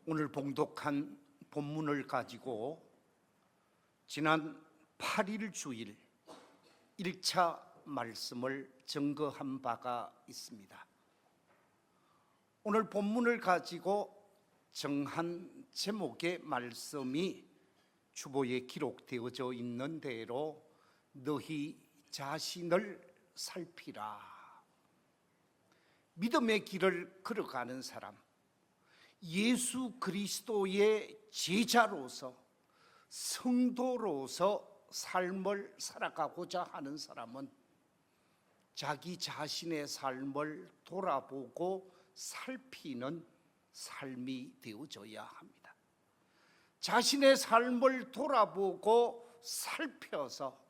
오늘 봉독한 본문을 가지고 지난 8일 주일 1차 말씀을 증거한 바가 있습니다. 오늘 본문을 가지고 정한 제목의 말씀이 주보에 기록되어져 있는 대로 너희 자신을 살피라. 믿음의 길을 걸어가는 사람, 예수 그리스도의 제자로서 성도로서 삶을 살아가고자 하는 사람은 자기 자신의 삶을 돌아보고 살피는 삶이 되어져야 합니다. 자신의 삶을 돌아보고 살펴서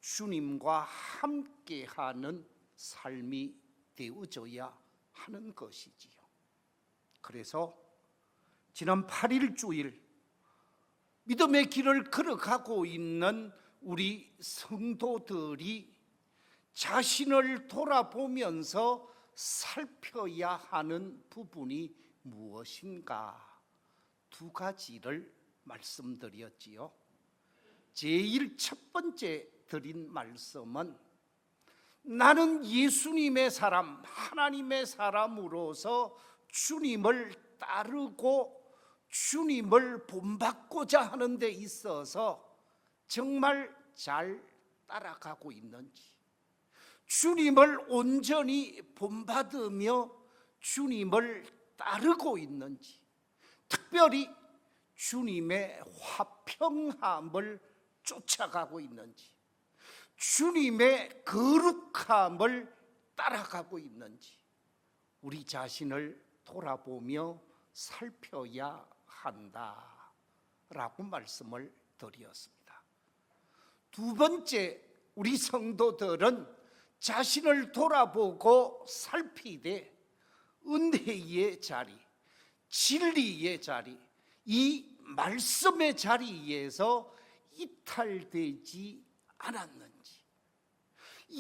주님과 함께하는 삶이 되어져야 하는 것이지요. 그래서 지난 8일 주일 믿음의 길을 걸어가고 있는 우리 성도들이 자신을 돌아보면서 살펴야 하는 부분이 무엇인가? 두 가지를 말씀드렸지요. 제일 첫 번째 드린 말씀은 나는 예수님의 사람, 하나님의 사람으로서 주님을 따르고 주님을 본받고자 하는 데 있어서 정말 잘 따라가고 있는지, 주님을 온전히 본받으며 주님을 따르고 있는지, 특별히 주님의 화평함을 쫓아가고 있는지, 주님의 거룩함을 따라가고 있는지 우리 자신을 돌아보며 살펴야 한다라고 말씀을 드렸습니다. 두 번째, 우리 성도들은 자신을 돌아보고 살피되 은혜의 자리, 진리의 자리, 이 말씀의 자리에서 이탈되지 않았는지,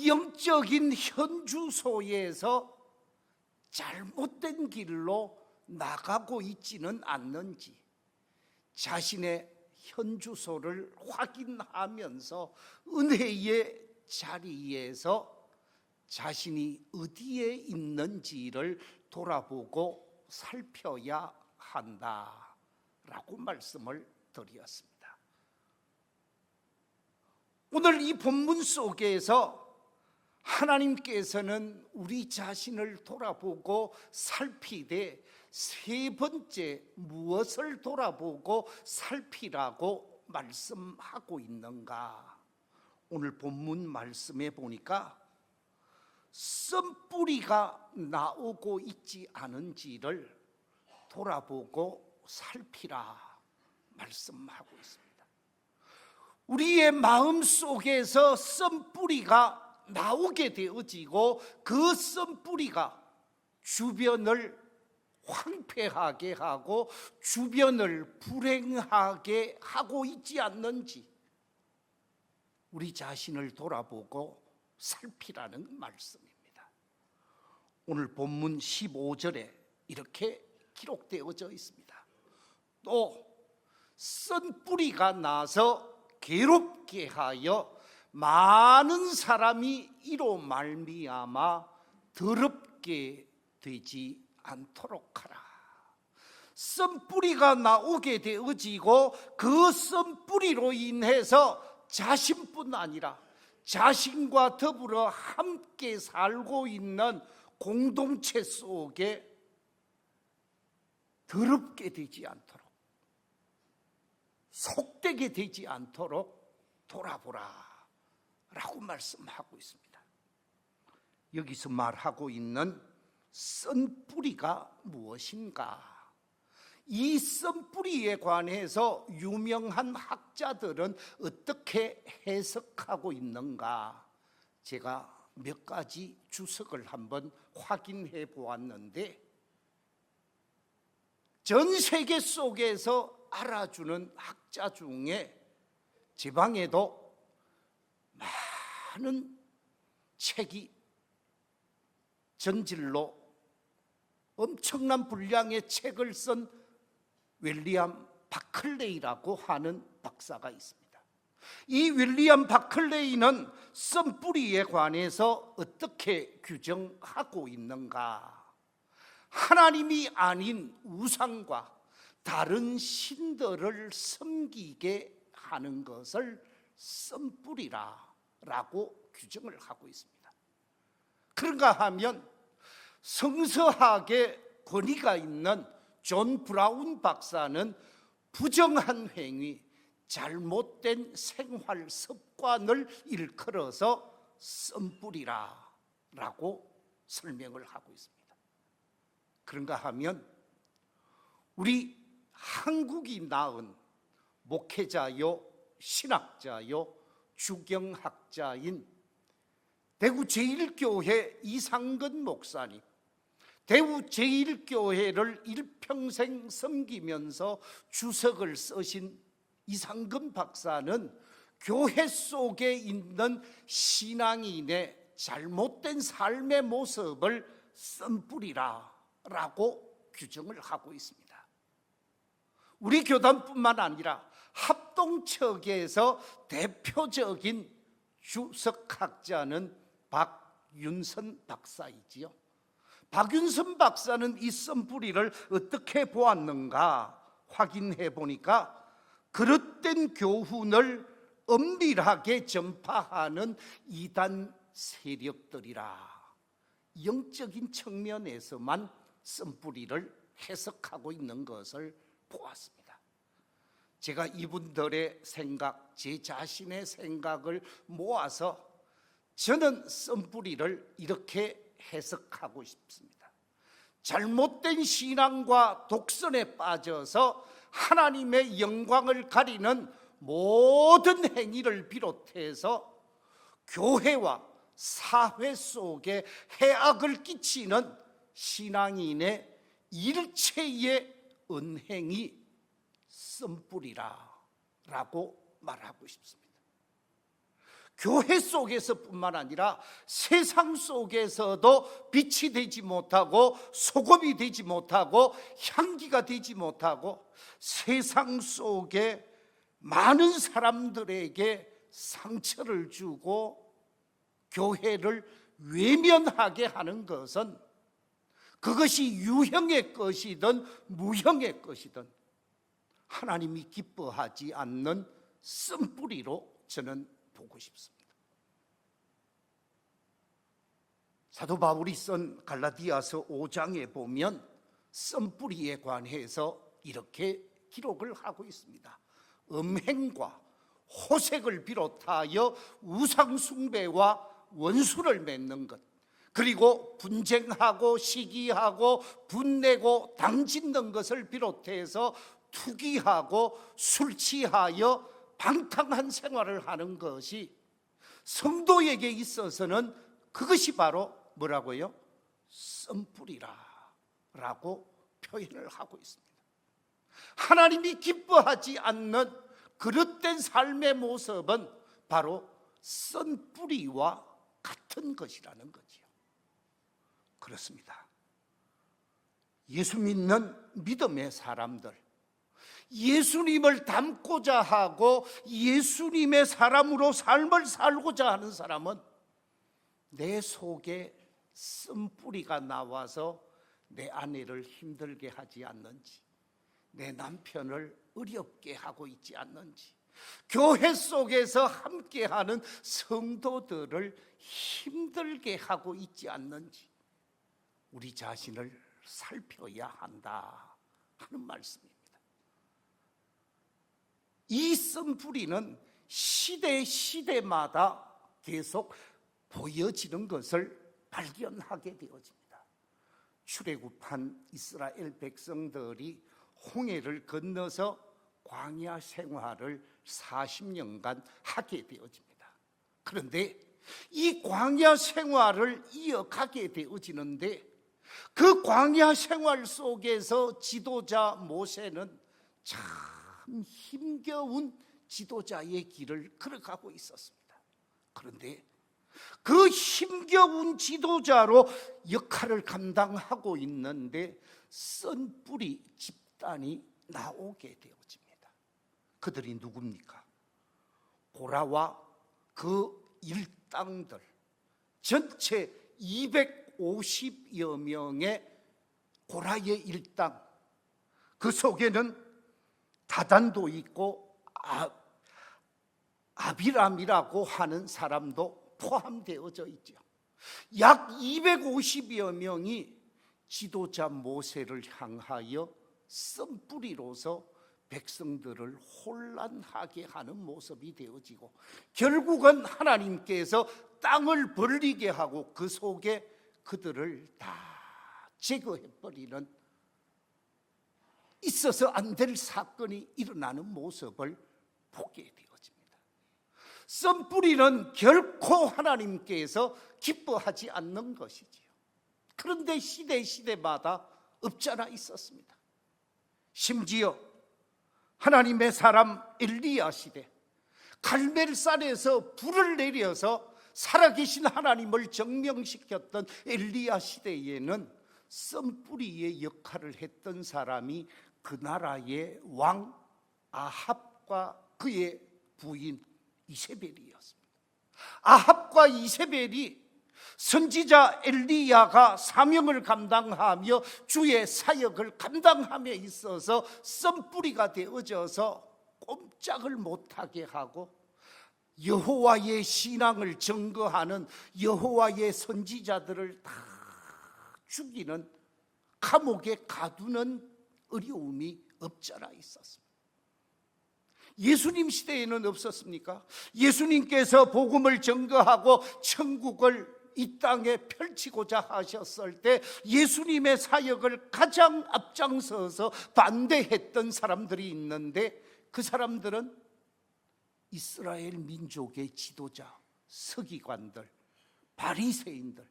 영적인 현주소에서 잘못된 길로 나가고 있지는 않는지 자신의 현주소를 확인하면서 은혜의 자리에서 자신이 어디에 있는지를 돌아보고 살펴야 한다라고 말씀을 드렸습니다. 오늘 이 본문 속에서 하나님께서는 우리 자신을 돌아보고 살피되 세 번째 무엇을 돌아보고 살피라고 말씀하고 있는가? 오늘 본문 말씀에 보니까 씀뿌리가 나오고 있지 않은지를 돌아보고 살피라 말씀하고 있습니다. 우리의 마음 속에서 씀뿌리가 나오게 되어지고 그 씀뿌리가 주변을 황폐하게 하고 주변을 불행하게 하고 있지 않는지 우리 자신을 돌아보고 살피라는 말씀입니다. 오늘 본문 15절에 이렇게 기록되어져 있습니다. 또 쓴 뿌리가 나서 괴롭게 하여 많은 사람이 이로 말미암아 더럽게 되지 않도록 하라. 쓴뿌리가 나오게 되어지고 그 쓴뿌리로 인해서 자신뿐 아니라 자신과 더불어 함께 살고 있는 공동체 속에 더럽게 되지 않도록, 속되게 되지 않도록 돌아보라 라고 말씀하고 있습니다. 여기서 말하고 있는 쓴 뿌리가 무엇인가? 이 쓴 뿌리에 관해서 유명한 학자들은 어떻게 해석하고 있는가? 제가 몇 가지 주석을 한번 확인해 보았는데 전 세계 속에서 알아주는 학자 중에 제 방에도 많은 책이 전질로 엄청난 분량의 책을 쓴 윌리엄 바클레이라고 하는 박사가 있습니다. 이 윌리엄 바클레이는 썬뿌리에 관해서 어떻게 규정하고 있는가? 하나님이 아닌 우상과 다른 신들을 섬기게 하는 것을 썬뿌리라고 규정을 하고 있습니다. 그런가 하면 성서학에 권위가 있는 존 브라운 박사는 부정한 행위, 잘못된 생활 습관을 일컬어서 썬뿌리라고 설명을 하고 있습니다. 그런가 하면 우리 한국이 낳은 목회자요, 신학자요, 주경학자인 대구 제1교회 이상근 목사님, 대구 제1교회를 일평생 섬기면서 주석을 쓰신 이상근 박사는 교회 속에 있는 신앙인의 잘못된 삶의 모습을 썬뿌리라라고 규정을 하고 있습니다. 우리 교단뿐만 아니라 합동측에서 대표적인 주석학자는 박윤선 박사이지요. 박윤선 박사는 이 썬뿌리를 어떻게 보았는가 확인해 보니까 그릇된 교훈을 엄밀하게 전파하는 이단 세력들이라 영적인 측면에서만 썬뿌리를 해석하고 있는 것을 보았습니다. 제가 이분들의 생각, 제 자신의 생각을 모아서 저는 썬뿌리를 이렇게 해석하고 싶습니다. 잘못된 신앙과 독선에 빠져서 하나님의 영광을 가리는 모든 행위를 비롯해서 교회와 사회 속에 해악을 끼치는 신앙인의 일체의 은행이 썬뿌리라고 말하고 싶습니다. 교회 속에서뿐만 아니라 세상 속에서도 빛이 되지 못하고 소금이 되지 못하고 향기가 되지 못하고 세상 속에 많은 사람들에게 상처를 주고 교회를 외면하게 하는 것은 그것이 유형의 것이든 무형의 것이든 하나님이 기뻐하지 않는 썬뿌리로 저는 보고 싶습니다. 사도 바울이 쓴 갈라디아서 5장에 보면 썬뿌리에 관해서 이렇게 기록을 하고 있습니다. 음행과 호색을 비롯하여 우상 숭배와 원수를 맺는 것, 그리고 분쟁하고 시기하고 분내고 당짓는 것을 비롯해서 투기하고 술 취하여 방탕한 생활을 하는 것이 성도에게 있어서는 그것이 바로 뭐라고요? 썬뿌리라라고 표현을 하고 있습니다. 하나님이 기뻐하지 않는 그릇된 삶의 모습은 바로 썬뿌리와 같은 것이라는 거지요. 그렇습니다. 예수 믿는 믿음의 사람들, 예수님을 닮고자 하고 예수님의 사람으로 삶을 살고자 하는 사람은 내 속에 썬뿌리가 나와서 내 아내를 힘들게 하지 않는지, 내 남편을 어렵게 하고 있지 않는지, 교회 속에서 함께하는 성도들을 힘들게 하고 있지 않는지 우리 자신을 살펴야 한다 하는 말씀입니다. 이 썬뿌리는 시대마다 계속 보여지는 것을 발견하게 되어집니다. 출애굽한 이스라엘 백성들이 홍해를 건너서 광야 생활을 40년간 하게 되어집니다. 그런데 이 광야 생활을 이어가게 되어지는데 그 광야 생활 속에서 지도자 모세는 참 힘겨운 지도자의 길을 걸어가고 있었습니다. 그런데 그 힘겨운 지도자로 역할을 감당하고 있는데 썬뿌리 집단이 나오게 되어집니다. 그들이 누굽니까? 고라와 그 일당들 전체 250여 명의 고라의 일당, 그 속에는 다단도 있고 아비람이라고 하는 사람도 포함되어져 있죠. 약 250여 명이 지도자 모세를 향하여 쓴뿌리로서 백성들을 혼란하게 하는 모습이 되어지고, 결국은 하나님께서 땅을 벌리게 하고 그 속에 그들을 다 제거해버리는, 있어서 안 될 사건이 일어나는 모습을 보게 되어집니다. 쓴뿌리는 결코 하나님께서 기뻐하지 않는 것이지요. 그런데 시대마다 없잖아 있었습니다. 심지어 하나님의 사람 엘리야 시대, 갈멜산에서 불을 내려서 살아계신 하나님을 증명시켰던 엘리야 시대에는 쓴뿌리의 역할을 했던 사람이 그 나라의 왕 아합과 그의 부인 이세벨이었습니다. 아합과 이세벨이 선지자 엘리야가 사명을 감당하며 주의 사역을 감당함에 있어서 쓴뿌리가 되어져서 꼼짝을 못하게 하고, 여호와의 신앙을 증거하는 여호와의 선지자들을 다 죽이는, 감옥에 가두는 어려움이 없잖아 있었습니다. 예수님 시대에는 없었습니까? 예수님께서 복음을 증거하고 천국을 이 땅에 펼치고자 하셨을 때 예수님의 사역을 가장 앞장서서 반대했던 사람들이 있는데, 그 사람들은 이스라엘 민족의 지도자, 서기관들, 바리새인들,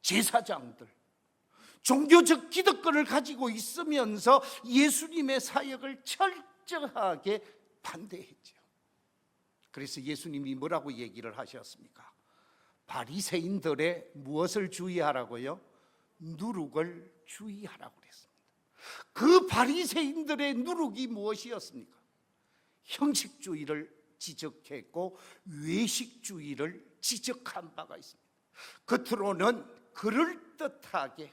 제사장들, 종교적 기득권을 가지고 있으면서 예수님의 사역을 철저하게 반대했죠. 그래서 예수님이 뭐라고 얘기를 하셨습니까? 바리새인들의 무엇을 주의하라고요? 누룩을 주의하라고 그랬습니다. 그 바리새인들의 누룩이 무엇이었습니까? 형식주의를 지적했고 외식주의를 지적한 바가 있습니다. 겉으로는 그럴듯하게,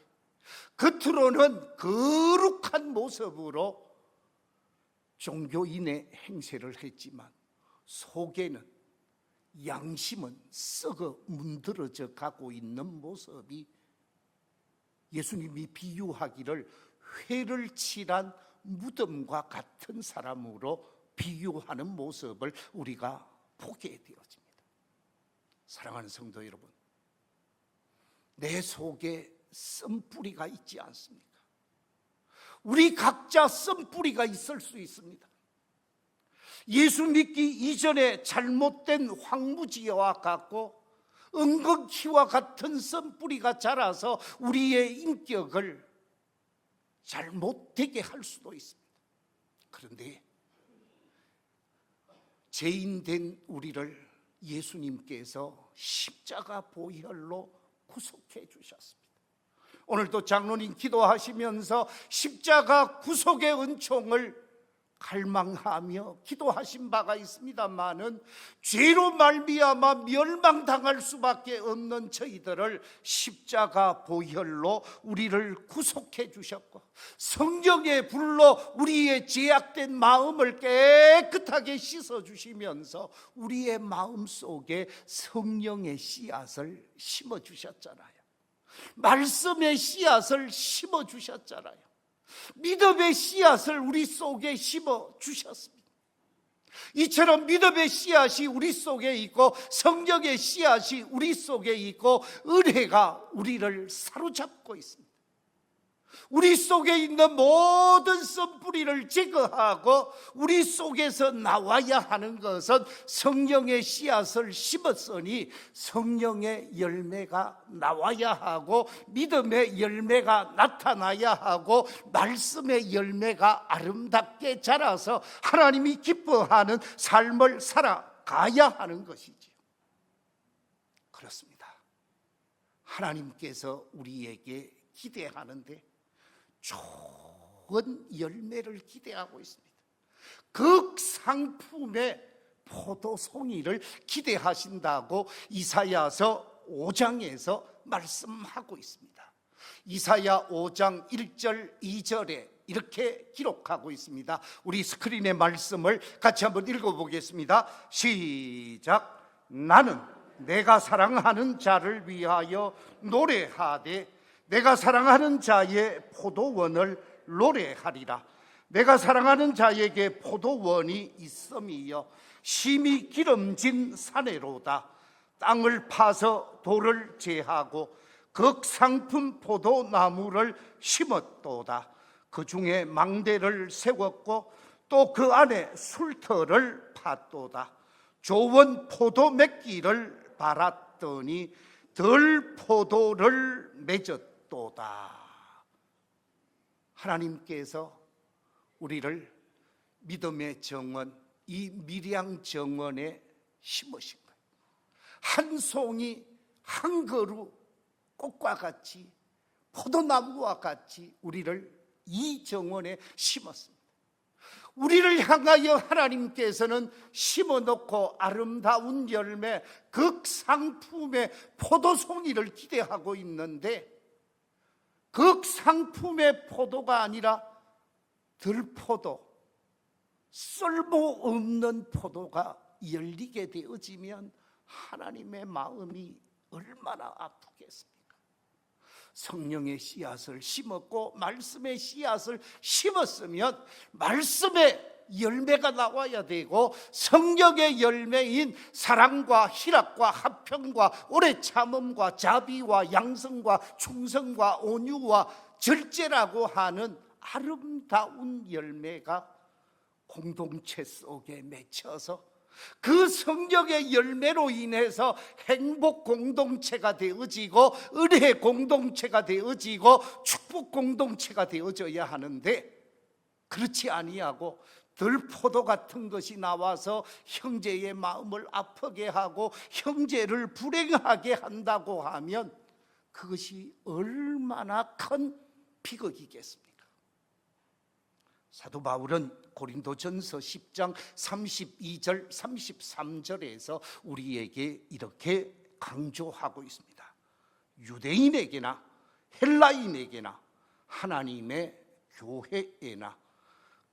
겉으로는 거룩한 모습으로 종교인의 행세를 했지만 속에는, 양심은 썩어 문드러져 가고 있는 모습이, 예수님이 비유하기를 회를 칠한 무덤과 같은 사람으로 비유하는 모습을 우리가 보게 되어집니다. 사랑하는 성도 여러분, 내 속에 쓴뿌리가 있지 않습니까? 우리 각자 쓴뿌리가 있을 수 있습니다. 예수 믿기 이전에 잘못된 황무지와 같고 은근키와 같은 쓴뿌리가 자라서 우리의 인격을 잘못되게 할 수도 있습니다. 그런데 죄인된 우리를 예수님께서 십자가 보혈로 구속해 주셨습니다. 오늘도 장로님 기도하시면서 십자가 구속의 은총을 갈망하며 기도하신 바가 있습니다마는, 죄로 말미암아 멸망당할 수밖에 없는 저희들을 십자가 보혈로 우리를 구속해 주셨고, 성령의 불로 우리의 죄악된 마음을 깨끗하게 씻어 주시면서 우리의 마음 속에 성령의 씨앗을 심어 주셨잖아요. 말씀의 씨앗을 심어 주셨잖아요. 믿음의 씨앗을 우리 속에 심어 주셨습니다. 이처럼 믿음의 씨앗이 우리 속에 있고 성령의 씨앗이 우리 속에 있고 은혜가 우리를 사로잡고 있습니다. 우리 속에 있는 모든 쓴뿌리를 제거하고 우리 속에서 나와야 하는 것은 성령의 씨앗을 심었으니 성령의 열매가 나와야 하고, 믿음의 열매가 나타나야 하고, 말씀의 열매가 아름답게 자라서 하나님이 기뻐하는 삶을 살아가야 하는 것이지요. 그렇습니다. 하나님께서 우리에게 기대하는데 좋은 열매를 기대하고 있습니다. 극상품의 포도송이를 기대하신다고 이사야서 5장에서 말씀하고 있습니다. 이사야 5장 1절 2절에 이렇게 기록하고 있습니다. 우리 스크린의 말씀을 같이 한번 읽어보겠습니다. 시작. 나는 내가 사랑하는 자를 위하여 노래하되 내가 사랑하는 자의 포도원을 노래하리라. 내가 사랑하는 자에게 포도원이 있음이여 심히 기름진 사내로다. 땅을 파서 돌을 제하고 극상품 포도나무를 심었도다. 그 중에 망대를 세웠고 또 그 안에 술터를 팠도다. 좋은 포도 맺기를 바랐더니 덜 포도를 맺었도다. 하나님께서 우리를 믿음의 정원, 이 밀양 정원에 심으신 거예요. 한 송이 한 그루 꽃과 같이 포도나무와 같이 우리를 이 정원에 심었습니다. 우리를 향하여 하나님께서는 심어놓고 아름다운 열매, 극상품의 포도송이를 기대하고 있는데 극상품의 포도가 아니라 들포도, 쓸모없는 포도가 열리게 되어지면 하나님의 마음이 얼마나 아프겠습니까? 성령의 씨앗을 심었고 말씀의 씨앗을 심었으면 말씀의 열매가 나와야 되고 성령의 열매인 사랑과 희락과 화평과 오래 참음과 자비와 양성과 충성과 온유와 절제라고 하는 아름다운 열매가 공동체 속에 맺혀서 그 성령의 열매로 인해서 행복 공동체가 되어지고 은혜 공동체가 되어지고 축복 공동체가 되어져야 하는데 그렇지 아니하고 들포도 같은 것이 나와서 형제의 마음을 아프게 하고 형제를 불행하게 한다고 하면 그것이 얼마나 큰 비극이겠습니까? 사도 바울은 고린도전서 10장 32절 33절에서 우리에게 이렇게 강조하고 있습니다. 유대인에게나 헬라인에게나 하나님의 교회에나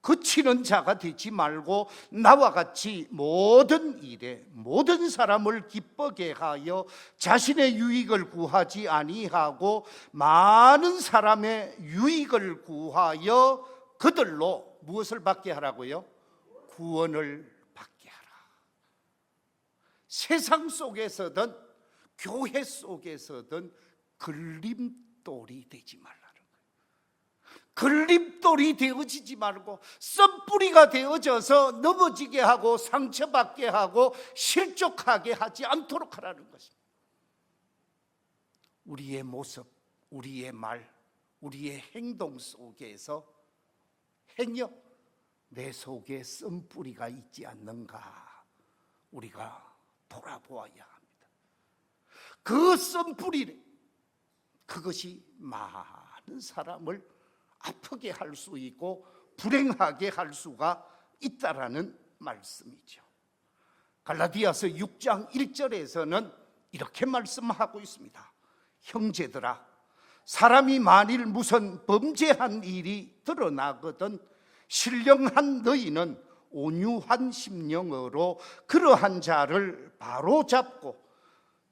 그치는 자가 되지 말고 나와 같이 모든 일에 모든 사람을 기쁘게 하여 자신의 유익을 구하지 아니하고 많은 사람의 유익을 구하여 그들로 무엇을 받게 하라고요? 구원을 받게 하라. 세상 속에서든 교회 속에서든 걸림돌이 되지 말라는 거예요. 걸림돌이 되어지지 말고 썬뿌리가 되어져서 넘어지게 하고 상처받게 하고 실족하게 하지 않도록 하라는 것입니다. 우리의 모습, 우리의 말, 우리의 행동 속에서 행여 내 속에 썬뿌리가 있지 않는가 우리가 돌아보아야 합니다. 그 썬뿌리, 그것이 많은 사람을 아프게 할 수 있고 불행하게 할 수가 있다라는 말씀이죠. 갈라디아서 6장 1절에서는 이렇게 말씀하고 있습니다. 형제들아, 사람이 만일 무슨 범죄한 일이 드러나거든 신령한 너희는 온유한 심령으로 그러한 자를 바로잡고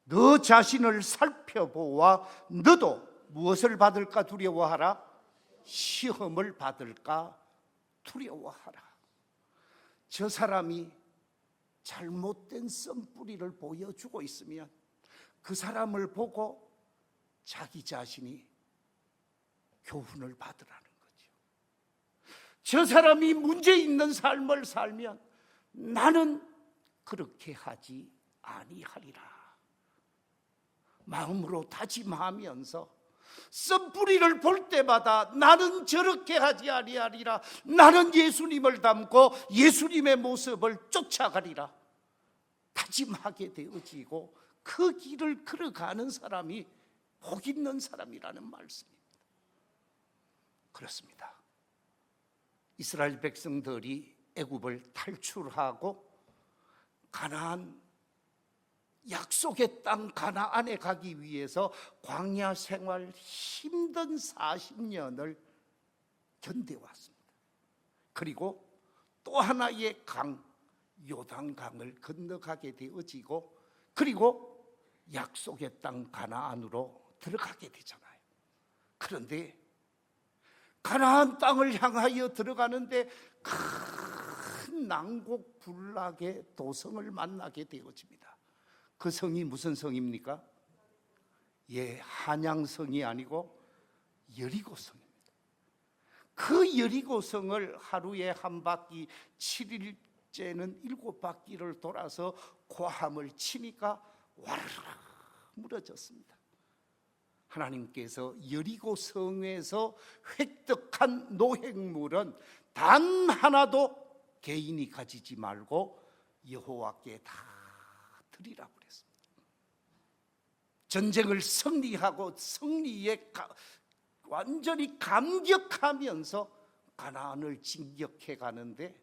너 자신을 살펴보아 너도 무엇을 받을까 두려워하라? 시험을 받을까 두려워하라. 저 사람이 잘못된 썬뿌리를 보여주고 있으면 그 사람을 보고 자기 자신이 교훈을 받으라는 거죠. 저 사람이 문제 있는 삶을 살면 나는 그렇게 하지 아니하리라. 마음으로 다짐하면서 썬뿌리를 볼 때마다 나는 저렇게 하지 아니하리라. 나는 예수님을 닮고 예수님의 모습을 쫓아가리라. 다짐하게 되어지고 그 길을 걸어가는 사람이 복 있는 사람이라는 말씀입니다. 그렇습니다. 이스라엘 백성들이 애굽을 탈출하고 가나안 약속의 땅 가나안에 가기 위해서 광야 생활 힘든 40년을 견뎌왔습니다. 그리고 또 하나의 강 요단강을 건너가게 되어지고 그리고 약속의 땅 가나안으로 들어가게 되잖아요. 그런데 가나안 땅을 향하여 들어가는데 큰 난곡불락의 도성을 만나게 되어집니다. 그 성이 무슨 성입니까? 한양성이 아니고 여리고성입니다. 그 여리고성을 하루에 한 바퀴 7일째는 7바퀴를 돌아서 고함을 치니까 와르르 무너졌습니다. 하나님께서 여리고성에서 획득한 노획물은 단 하나도 개인이 가지지 말고 여호와께 다 드리라고 그랬습니다. 전쟁을 승리하고 승리에 완전히 감격하면서 가나안을 진격해 가는데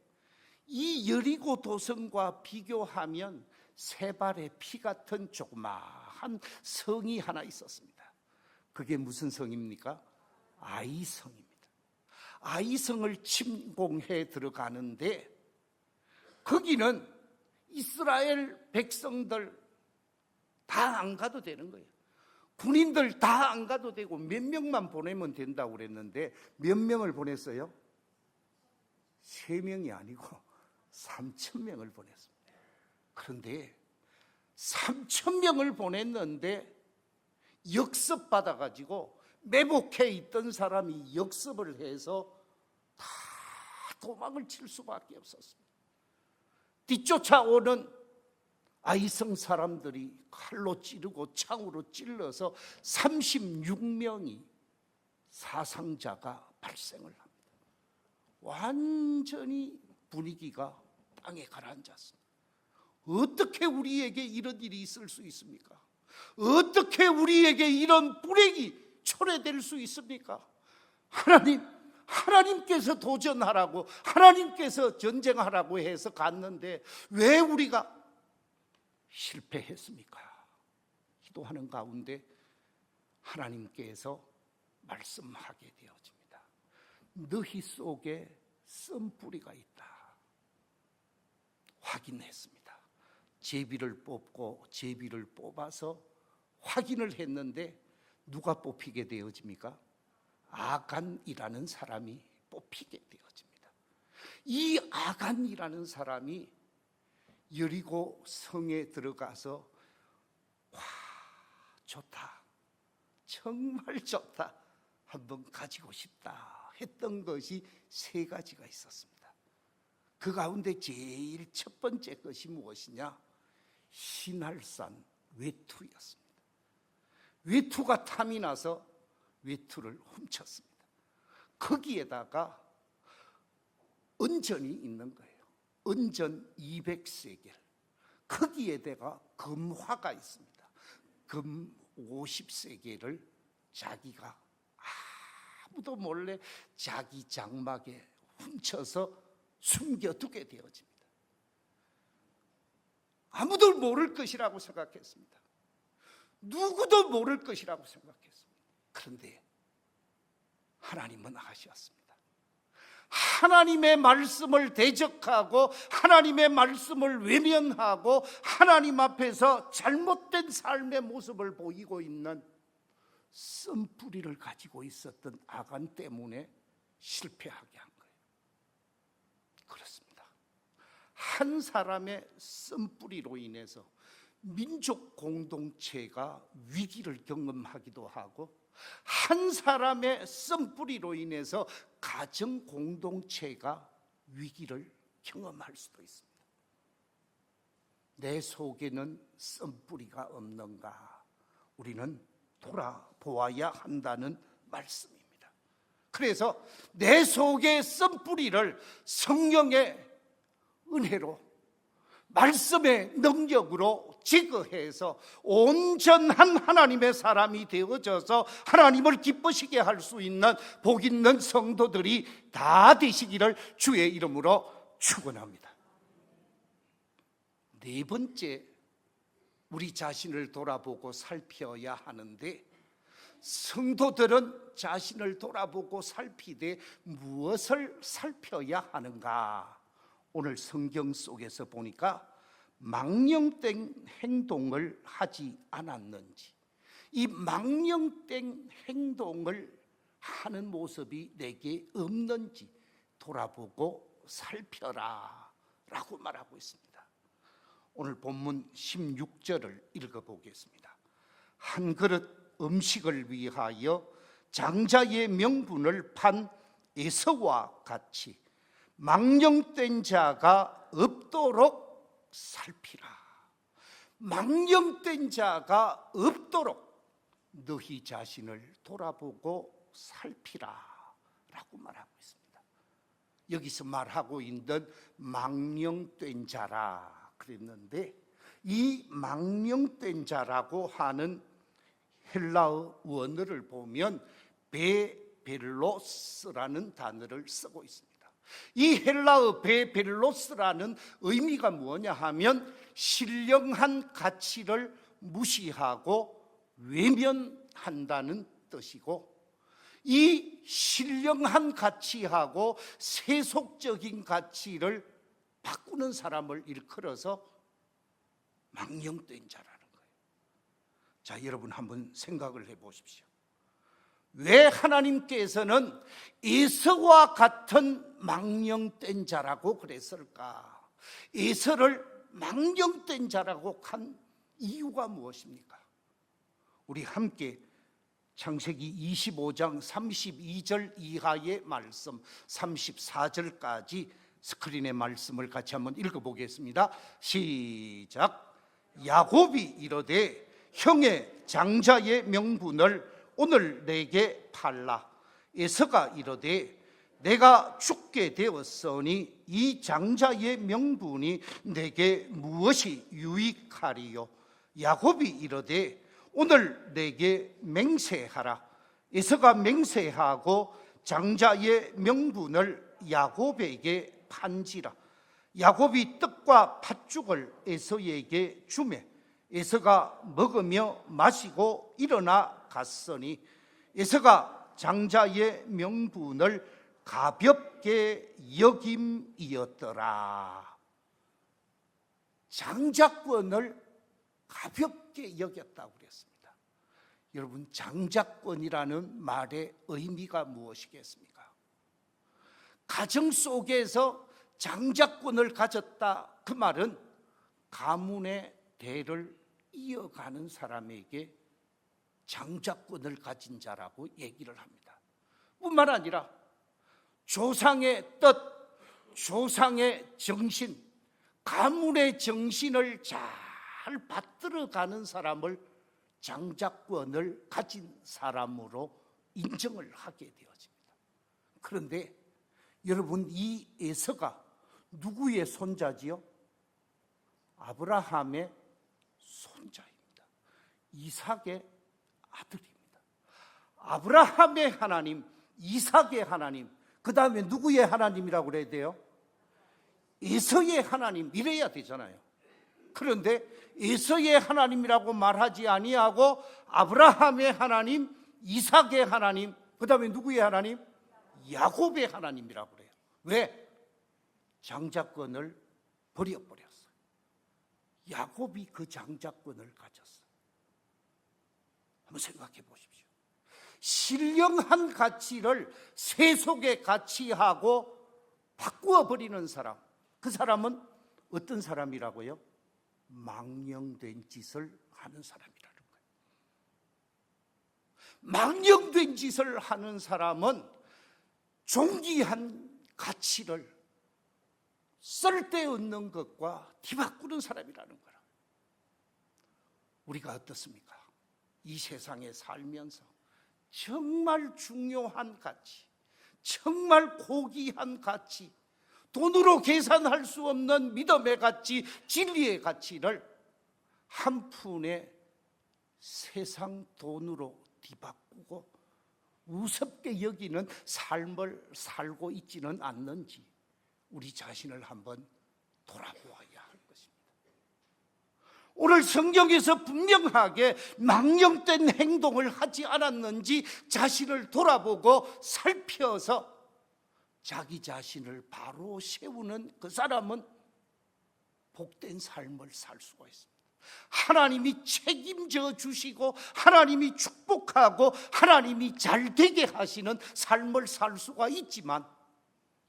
이 여리고 도성과 비교하면 세 발의 피 같은 조그마한 성이 하나 있었습니다. 그게 무슨 성입니까? 아이성입니다. 아이성을 침공해 들어가는데 거기는 이스라엘 백성들 다 안 가도 되는 거예요. 군인들 다 안 가도 되고 몇 명만 보내면 된다고 그랬는데 몇 명을 보냈어요? 3명이 아니고 3,000명을 보냈습니다. 그런데 3,000명을 보냈는데 역습 받아가지고 매복해 있던 사람이 역습을 해서 다 도망을 칠 수밖에 없었습니다. 뒤쫓아오는 아이성 사람들이 칼로 찌르고 창으로 찔러서 36명이 사상자가 발생을 합니다. 완전히 분위기가 땅에 가라앉았습니다. 어떻게 우리에게 이런 일이 있을 수 있습니까? 어떻게 우리에게 이런 불행이 초래될 수 있습니까? 하나님께서 도전하라고, 하나님께서 전쟁하라고 해서 갔는데 왜 우리가 실패했습니까? 기도하는 가운데 하나님께서 말씀하게 되어집니다. 너희 속에 씀뿌리가 있다. 확인했습니다. 제비를 뽑고 제비를 뽑아서 확인을 했는데 누가 뽑히게 되어집니까? 아간이라는 사람이 뽑히게 되어집니다. 이 아간이라는 사람이 여리고 성에 들어가서 와, 좋다, 정말 좋다, 한번 가지고 싶다 했던 것이 3가지가 있었습니다. 그 가운데 제일 첫 번째 것이 무엇이냐? 신할산 외투였습니다. 외투가 탐이 나서 외투를 훔쳤습니다. 거기에다가 은전이 있는 거예요. 은전 200세겔. 거기에다가 금화가 있습니다. 금 50세겔을 자기가 아무도 몰래 자기 장막에 훔쳐서 숨겨두게 되어집니다. 아무도 모를 것이라고 생각했습니다. 누구도 모를 것이라고 생각했습니다. 그런데 하나님은 하셨습니다. 하나님의 말씀을 대적하고 하나님의 말씀을 외면하고 하나님 앞에서 잘못된 삶의 모습을 보이고 있는 씀뿌리를 가지고 있었던 아간 때문에 실패하게 한 거예요. 그렇습니다. 한 사람의 씀뿌리로 인해서 민족 공동체가 위기를 경험하기도 하고 한 사람의 씀뿌리로 인해서 가정 공동체가 위기를 경험할 수도 있습니다. 내 속에는 씀뿌리가 없는가? 우리는 돌아보아야 한다는 말씀입니다. 그래서 내 속의 씀뿌리를 성령의 은혜로 말씀의 능력으로 제거해서 온전한 하나님의 사람이 되어져서 하나님을 기쁘시게 할 수 있는 복 있는 성도들이 다 되시기를 주의 이름으로 축원합니다. 네 번째, 우리 자신을 돌아보고 살펴야 하는데, 성도들은 자신을 돌아보고 살피되 무엇을 살펴야 하는가? 오늘 성경 속에서 보니까 망령된 행동을 하지 않았는지, 이 망령된 행동을 하는 모습이 내게 없는지 돌아보고 살펴라 라고 말하고 있습니다. 오늘 본문 16절을 읽어보겠습니다. 한 그릇 음식을 위하여 장자의 명분을 판 에서와 같이 망령된 자가 없도록 살피라. 망령된 자가 없도록 너희 자신을 돌아보고 살피라 라고 말하고 있습니다. 여기서 말하고 있는 망령된 자라 그랬는데, 이 망령된 자라고 하는 헬라어 원어를 보면 베벨로스라는 단어를 쓰고 있습니다. 이 헬라어 베벨로스라는 의미가 뭐냐 하면 신령한 가치를 무시하고 외면한다는 뜻이고, 이 신령한 가치하고 세속적인 가치를 바꾸는 사람을 일컬어서 망령된 자라는 거예요. 자, 여러분 한번 생각을 해보십시오. 왜 하나님께서는 에서와 같은 망령된 자라고 그랬을까? 에서를 망령된 자라고 한 이유가 무엇입니까? 우리 함께 창세기 25장 32절 이하의 말씀, 34절까지 스크린의 말씀을 같이 한번 읽어보겠습니다. 시작. 야곱이 이르되 형의 장자의 명분을 오늘 내게 팔라. 에서가 이르되 내가 죽게 되었으니 이 장자의 명분이 내게 무엇이 유익하리요? 야곱이 이르되 오늘 내게 맹세하라. 에서가 맹세하고 장자의 명분을 야곱에게 판지라. 야곱이 떡과 팥죽을 에서에게 주매 에서가 먹으며 마시고 일어나 갔으니 에서가 장자의 명분을 가볍게 여김이었더라. 장자권을 가볍게 여겼다고 그랬습니다. 여러분, 장자권이라는 말의 의미가 무엇이겠습니까? 가정 속에서 장자권을 가졌다, 그 말은 가문의 대를 이어가는 사람에게 장자권을 가진 자라고 얘기를 합니다. 뿐만 아니라 조상의 뜻, 조상의 정신, 가문의 정신을 잘 받들어가는 사람을 장자권을 가진 사람으로 인정을 하게 되어집니다. 그런데 여러분, 이 에서가 누구의 손자지요? 아브라함의 손자입니다. 이삭의 아들입니다. 아브라함의 하나님, 이삭의 하나님, 그 다음에 누구의 하나님이라고 그래야 돼요? 에서의 하나님 이래야 되잖아요. 그런데 에서의 하나님이라고 말하지 아니하고 아브라함의 하나님, 이삭의 하나님, 그 다음에 누구의 하나님? 야곱의 하나님이라고 그래요. 왜? 장자권을 버려버렸어요. 야곱이 그 장자권을 가졌어요. 한번 생각해 보십시오. 신령한 가치를 세속의 가치하고 바꾸어 버리는 사람, 그 사람은 어떤 사람이라고요? 망령된 짓을 하는 사람이라는 거예요. 망령된 짓을 하는 사람은 존귀한 가치를 쓸데없는 것과 뒤바꾸는 사람이라는 거라. 우리가 어떻습니까? 이 세상에 살면서 정말 중요한 가치, 정말 고귀한 가치, 돈으로 계산할 수 없는 믿음의 가치, 진리의 가치를 한 푼의 세상 돈으로 뒤바꾸고 우습게 여기는 삶을 살고 있지는 않는지 우리 자신을 한번 돌아보아야 할 것입니다. 오늘 성경에서 분명하게 망령된 행동을 하지 않았는지 자신을 돌아보고 살펴서 자기 자신을 바로 세우는 그 사람은 복된 삶을 살 수가 있습니다. 하나님이 책임져 주시고 하나님이 축복하고 하나님이 잘되게 하시는 삶을 살 수가 있지만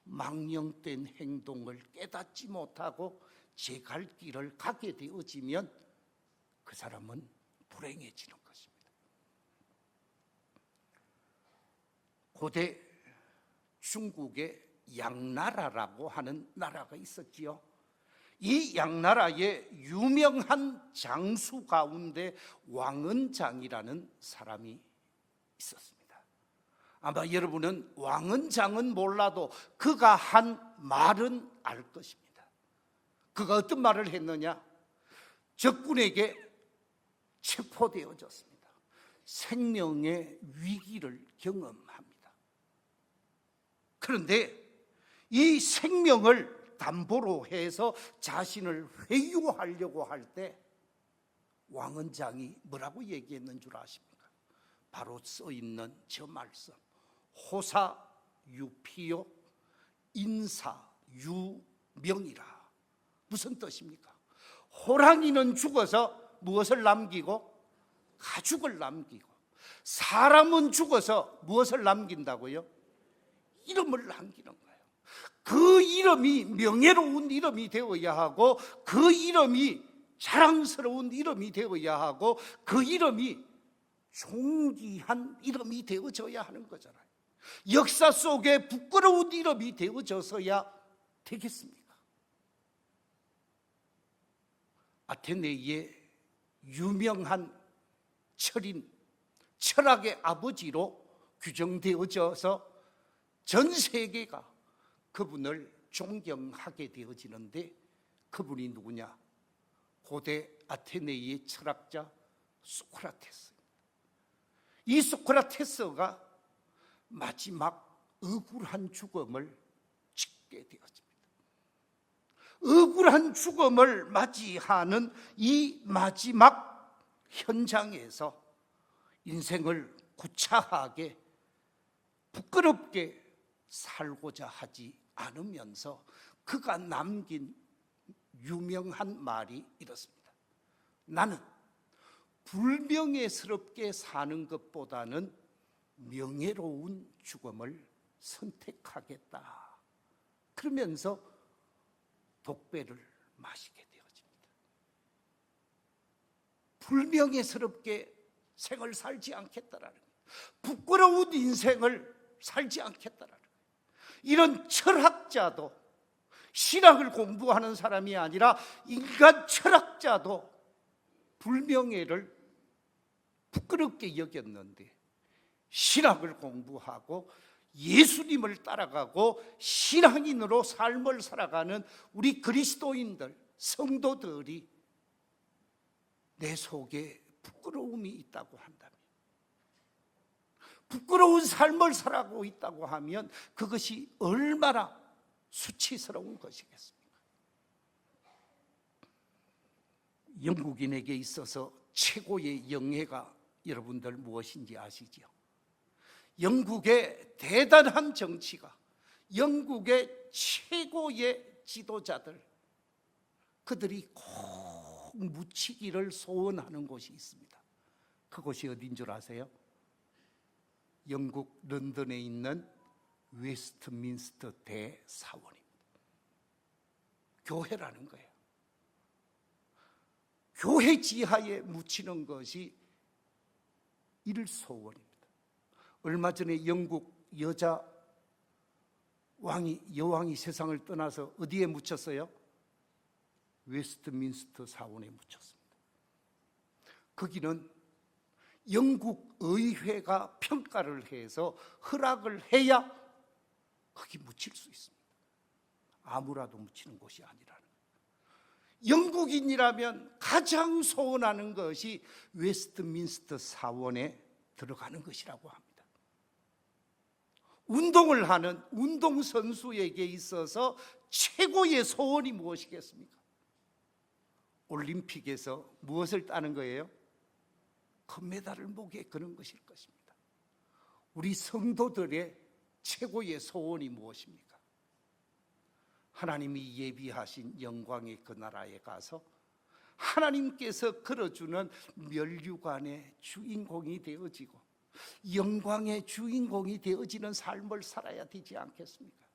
망령된 행동을 깨닫지 못하고 제 갈 길을 가게 되어지면 그 사람은 불행해지는 것입니다. 고대 중국에 양나라라고 하는 나라가 있었지요. 이 양나라의 유명한 장수 가운데 왕은장이라는 사람이 있었습니다. 아마 여러분은 왕은장은 몰라도 그가 한 말은 알 것입니다. 그가 어떤 말을 했느냐? 적군에게 체포되어졌습니다. 생명의 위기를 경험합니다. 그런데 이 생명을 담보로 해서 자신을 회유하려고 할 때 왕은장이 뭐라고 얘기했는 줄 아십니까? 바로 써있는 저 말씀, 호사유피요 인사유명이라. 무슨 뜻입니까? 호랑이는 죽어서 무엇을 남기고? 가죽을 남기고, 사람은 죽어서 무엇을 남긴다고요? 이름을 남기는 거예요. 그 이름이 명예로운 이름이 되어야 하고, 그 이름이 자랑스러운 이름이 되어야 하고, 그 이름이 존귀한 이름이 되어져야 하는 거잖아요. 역사 속에 부끄러운 이름이 되어져서야 되겠습니까? 아테네의 유명한 철인, 철학의 아버지로 규정되어져서 전 세계가 그분을 존경하게 되어지는데, 그분이 누구냐? 고대 아테네의 철학자 소크라테스. 이 소크라테스가 마지막 억울한 죽음을 짓게 되었습니다. 억울한 죽음을 맞이하는 이 마지막 현장에서 인생을 구차하게 부끄럽게 살고자 하지 않으면서 그가 남긴 유명한 말이 이렇습니다. 나는 불명예스럽게 사는 것보다는 명예로운 죽음을 선택하겠다. 그러면서 독배를 마시게 되어집니다. 불명예스럽게 생을 살지 않겠다라는 거예요. 부끄러운 인생을 살지 않겠다라는 거예요. 이런 철학자도, 신학을 공부하는 사람이 아니라 인간 철학자도 불명예를 부끄럽게 여겼는데, 신학을 공부하고 예수님을 따라가고 신앙인으로 삶을 살아가는 우리 그리스도인들, 성도들이 내 속에 부끄러움이 있다고 한다면, 부끄러운 삶을 살아가고 있다고 하면 그것이 얼마나 수치스러운 것이겠습니까? 영국인에게 있어서 최고의 영예가 여러분들 무엇인지 아시죠? 영국의 대단한 정치가, 영국의 최고의 지도자들, 그들이 꼭 묻히기를 소원하는 곳이 있습니다. 그곳이 어딘 줄 아세요? 영국 런던에 있는 웨스트민스터 대사원입니다. 교회라는 거예요. 교회 지하에 묻히는 것이 일소원입니다. 얼마 전에 영국 여왕이 세상을 떠나서 어디에 묻혔어요? 웨스트민스터 사원에 묻혔습니다. 거기는 영국 의회가 평가를 해서 허락을 해야 거기 묻힐 수 있습니다. 아무라도 묻히는 곳이 아니라는 거예요. 영국인이라면 가장 소원하는 것이 웨스트민스터 사원에 들어가는 것이라고 합니다. 운동을 하는 운동선수에게 있어서 최고의 소원이 무엇이겠습니까? 올림픽에서 무엇을 따는 거예요? 금메달을 목에 거는 것일 것입니다. 우리 성도들의 최고의 소원이 무엇입니까? 하나님이 예비하신 영광의 그 나라에 가서 하나님께서 걸어주는 면류관의 주인공이 되어지고 영광의 주인공이 되어지는 삶을 살아야 되지 않겠습니까?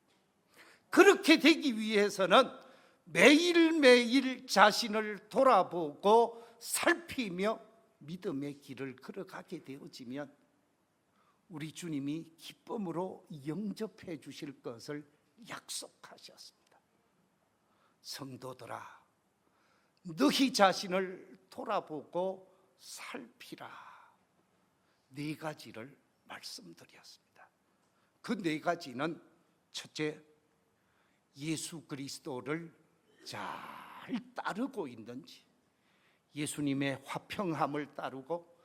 그렇게 되기 위해서는 매일매일 자신을 돌아보고 살피며 믿음의 길을 걸어가게 되어지면 우리 주님이 기쁨으로 영접해 주실 것을 약속하셨습니다. 성도들아, 너희 자신을 돌아보고 살피라. 4가지를 말씀드렸습니다. 그 4가지는 첫째, 예수 그리스도를 잘 따르고 있는지, 예수님의 화평함을 따르고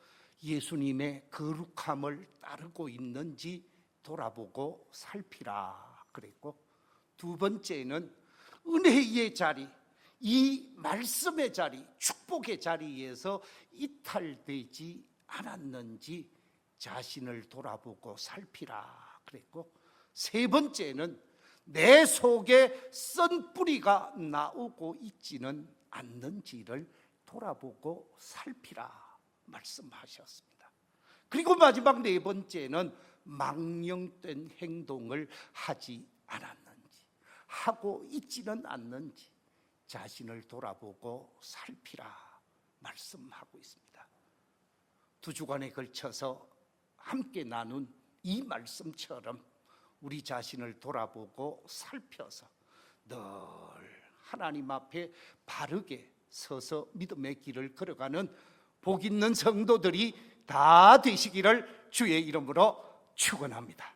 예수님의 거룩함을 따르고 있는지 돌아보고 살피라 그랬고, 2번째는 은혜의 자리, 이 말씀의 자리, 축복의 자리에서 이탈되지 않았는지 자신을 돌아보고 살피라 그랬고, 3번째는 내 속에 썬 뿌리가 나오고 있지는 않는지를 돌아보고 살피라 말씀하셨습니다. 그리고 마지막 4번째는 망령된 행동을 하지 않았는지, 하고 있지는 않는지 자신을 돌아보고 살피라 말씀하고 있습니다. 2주간에 걸쳐서 함께 나눈 이 말씀처럼 우리 자신을 돌아보고 살펴서 늘 하나님 앞에 바르게 서서 믿음의 길을 걸어가는 복 있는 성도들이 다 되시기를 주의 이름으로 축원합니다.